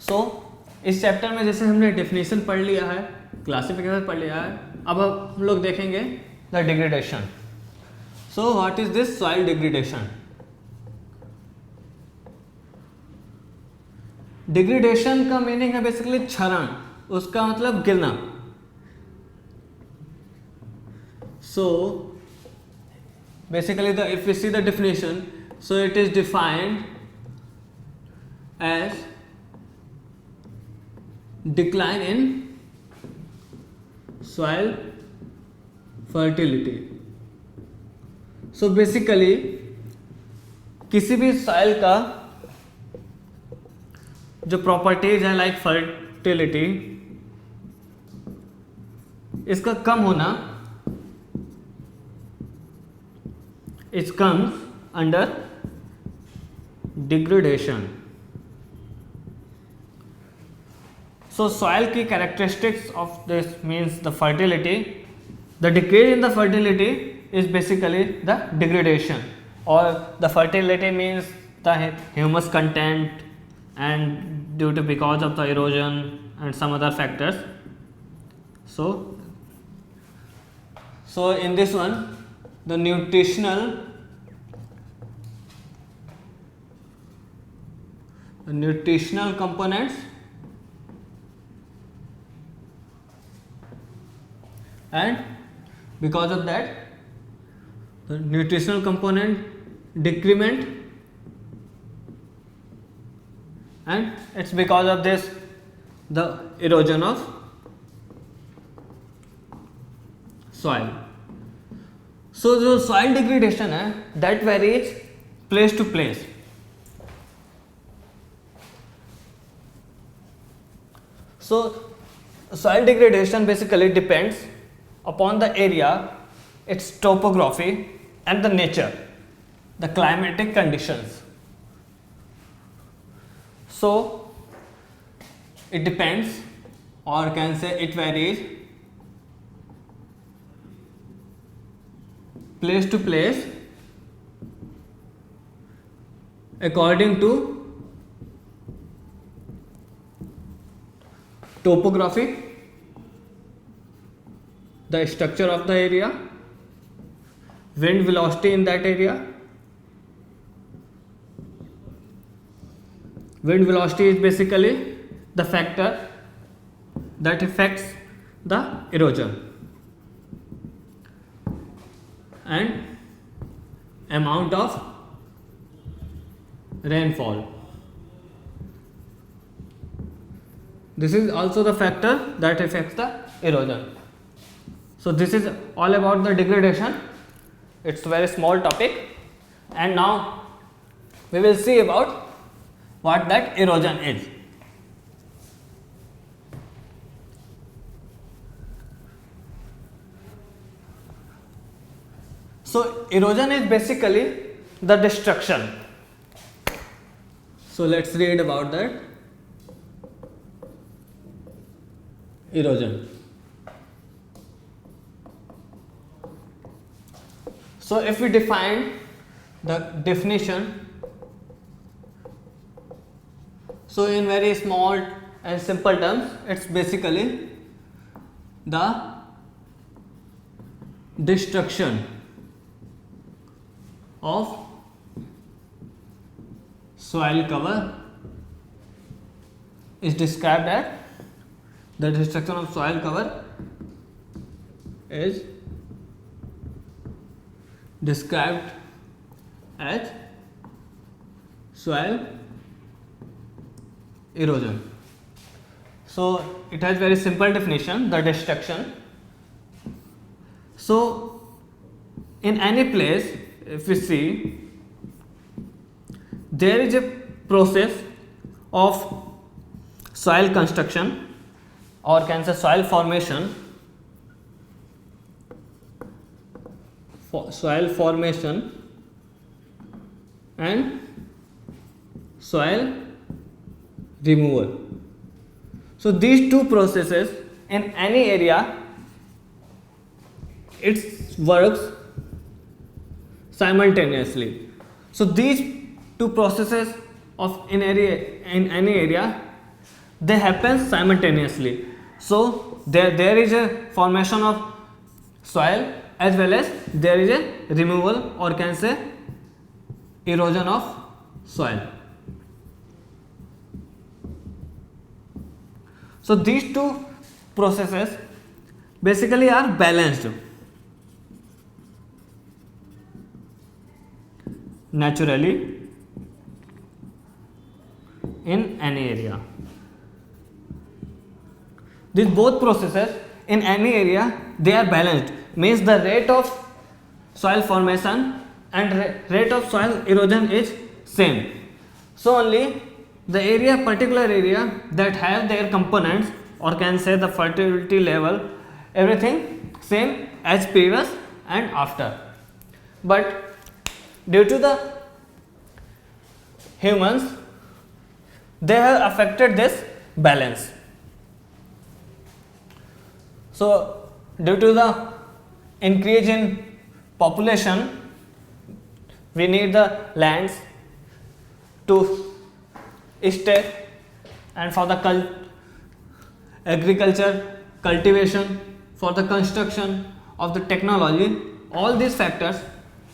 सो इस चैप्टर में जैसे हमने डेफिनेशन पढ़ लिया है, क्लासिफिकेशन पढ़ लिया है, अब हम लोग देखेंगे the degradation. So what is this soil degradation? Degradation का मीनिंग है बेसिकली क्षरण, उसका मतलब गिरना. So basically if we see the definition, so it is defined as decline in soil fertility. So basically किसी भी सॉइल का जो प्रॉपर्टीज है लाइक फर्टिलिटी, इसका कम होना, it comes under degradation. So soil key characteristics of this means the fertility. The decrease in the fertility is basically the degradation, or the fertility means the humus content, and due to because of the erosion and some other factors. So in this one, the nutritional components and because of that the nutritional component decrement, and it's because of this the erosion of soil. So जो soil degradation है that varies place to place. So soil degradation basically depends upon the area, its topography and the nature, the climatic conditions. So it depends, or can say it varies place to place according to topography, the structure of the area, wind velocity in that area. Wind velocity is basically the factor that affects the erosion, and amount of rainfall. This is also the factor that affects the erosion. So this is all about the degradation. It's a very small topic, and now we will see about what that erosion is. So erosion is basically the destruction. So let's read about that. Erosion. So if we define the definition, so in very small and simple terms, it's basically the destruction of soil cover is described as the destruction of soil cover is described as soil erosion. So it has very simple definition, the destruction. So in any place, if we see, there is a process of soil construction, or can say soil formation, and soil removal. So these two processes in any area, it works simultaneously. So these two processes of in any area they happen simultaneously. So there is a formation of soil as well as there is a removal or can say erosion of soil. So these two processes basically are balanced naturally in any area. These both processes in any area, they are balanced, means the rate of soil formation and rate of soil erosion is same. So only the area, particular area that have their components or can say the fertility level, everything same as previous and after. But due to the humans, they have affected this balance. So due to the increase in population, we need the lands to stay, and for the agriculture, cultivation, for the construction of the technology, all these factors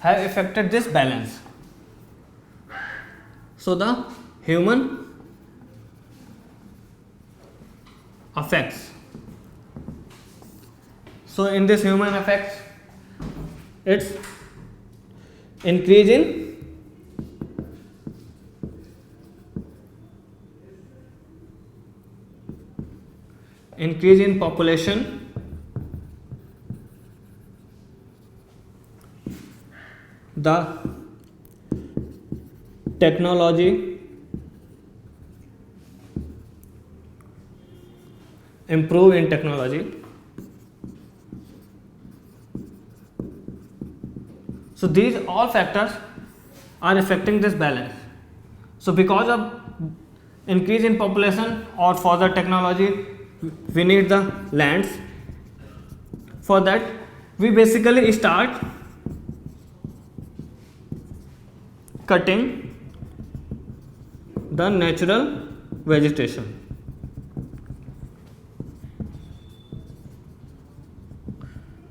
have affected this balance. So the human effects. So in this human effects, it's increase in population, the technology, improve in technology. So these all factors are affecting this balance. So because of increase in population or for the technology, we need the lands. For that, we basically start cutting the natural vegetation.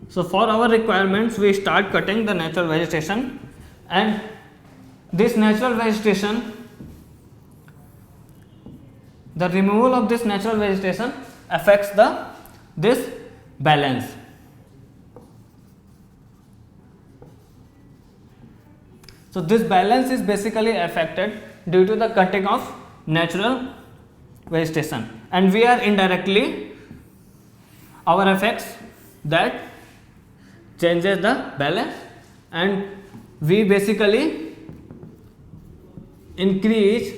So for our requirements, we start cutting the natural vegetation, and this natural vegetation, the removal of this natural vegetation affects this balance. So this balance is basically affected due to the cutting of natural vegetation, and we are indirectly our effects that changes the balance, and we basically increase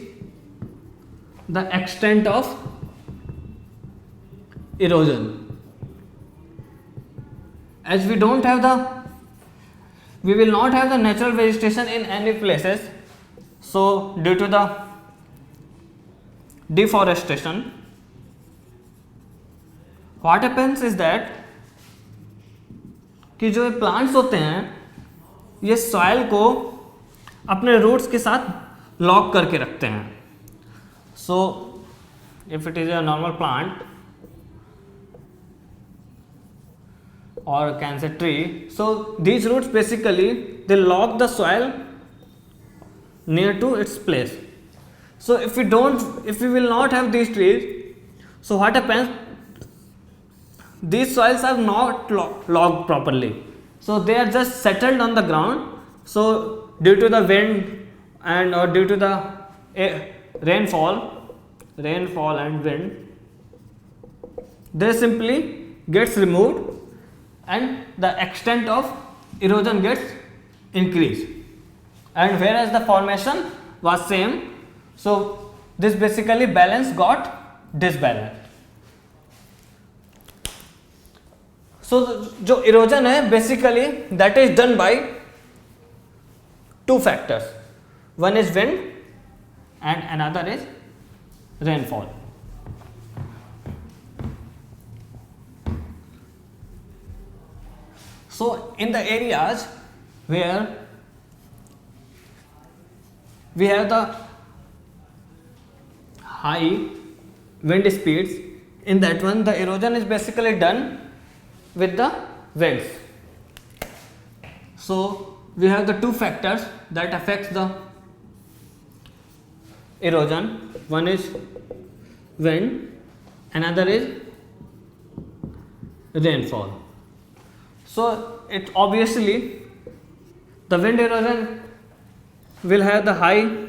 the extent of erosion. As we will not have the natural vegetation in any places, so due to the deforestation, what happens is that कि जो ये plants होते हैं, ये soil को अपने roots के साथ लॉक करके रखते हैं. So if it is a normal plant or can say tree, so these roots basically they lock the soil near to its place. So if we will not have these trees, so what happens, these soils are not locked properly, so they are just settled on the ground. So due to the wind and or due to the rainfall and wind, they simply gets removed and the extent of erosion gets increased, and whereas the formation was same, so this basically balance got disbalanced. So जो erosion है basically that is done by two factors, one is wind and another is rainfall. So in the areas where we have the high wind speeds, in that one the erosion is basically done with the winds. So we have the two factors that affects the erosion. One is wind, another is rainfall. So it obviously the wind erosion will have the high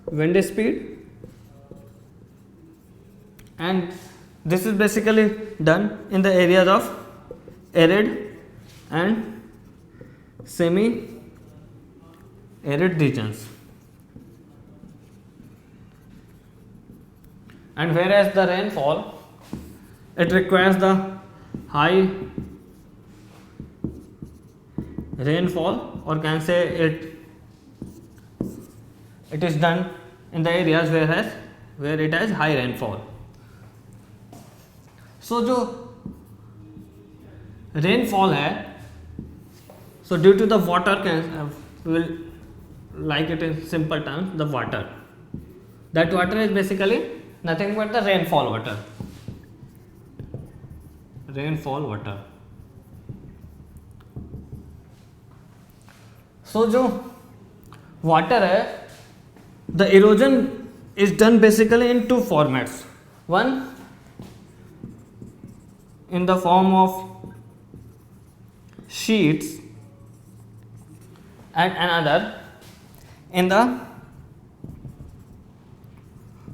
wind speed, and this is basically done in the areas of arid and semi arid regions. And whereas the rainfall, it requires the high rainfall, or can say it is done in the areas where it has high rainfall. So जो rainfall है, so due to the water, we will like it in simple terms, the water. That water is basically nothing but the rainfall water. Rainfall water. So जो water है, the erosion is done basically in two formats. One in the form of sheets, and another in the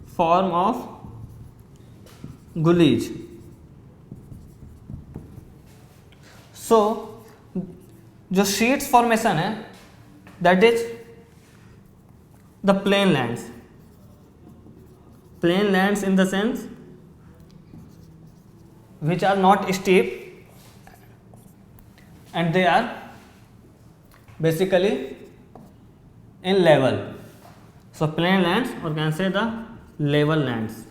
form of gullies. So जो sheets formation है, that is the plain lands. Plain lands in the sense which are not steep and they are basically in level. So plain lands, or can say the level lands.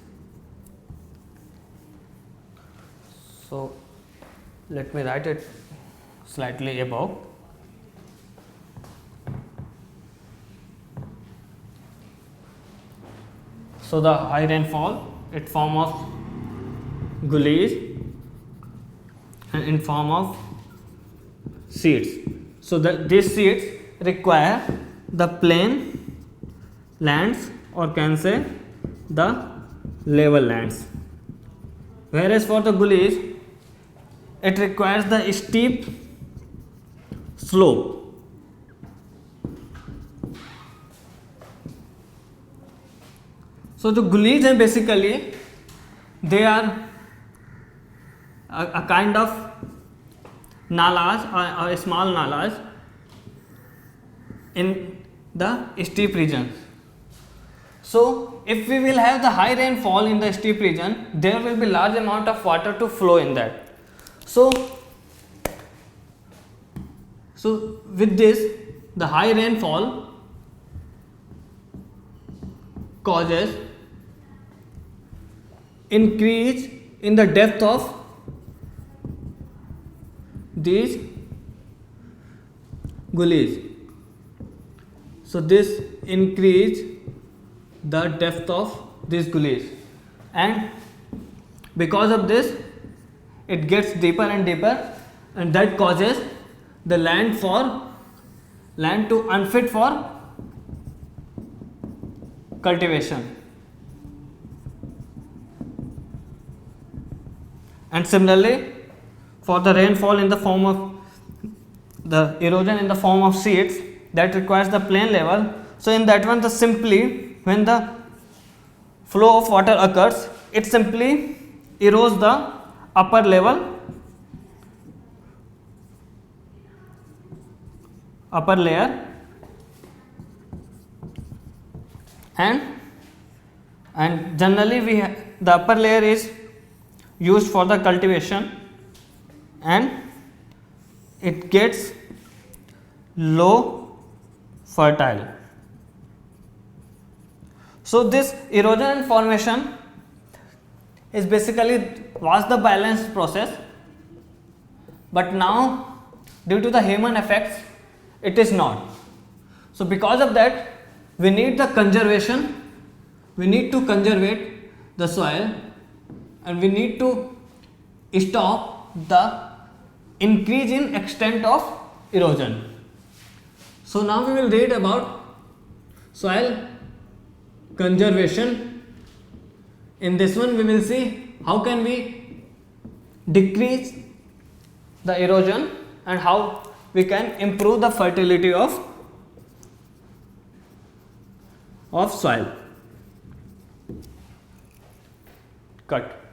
So let me write it slightly above. So the high rainfall, it form of gullies and in form of sheets. So these sheets require the plain lands, or can say the level lands. Whereas for the gullies, it requires the steep slope. So the gullies are basically, they are a kind of nalas or small nalas in the steep regions. So if we will have the high rainfall in the steep region, there will be large amount of water to flow in that. So with this, the high rainfall causes increase in the depth of these gullies. So this increase the depth of these gullies, and because of this it gets deeper and deeper, and that causes the land to unfit for cultivation. And similarly, for the rainfall in the form of the erosion in the form of sheets, that requires the plain level. So in that one, the simply when the flow of water occurs, it simply erodes the upper layer, and generally the upper layer is used for the cultivation, and it gets low fertile. So this erosion and formation is basically was the balanced process, but now due to the human effects it is not. So because of that, we need the conservation we need to conserve the soil and we need to stop the increase in extent of erosion. So now we will read about soil conservation. In this one we will see how can we decrease the erosion and how we can improve the fertility of soil. Cut.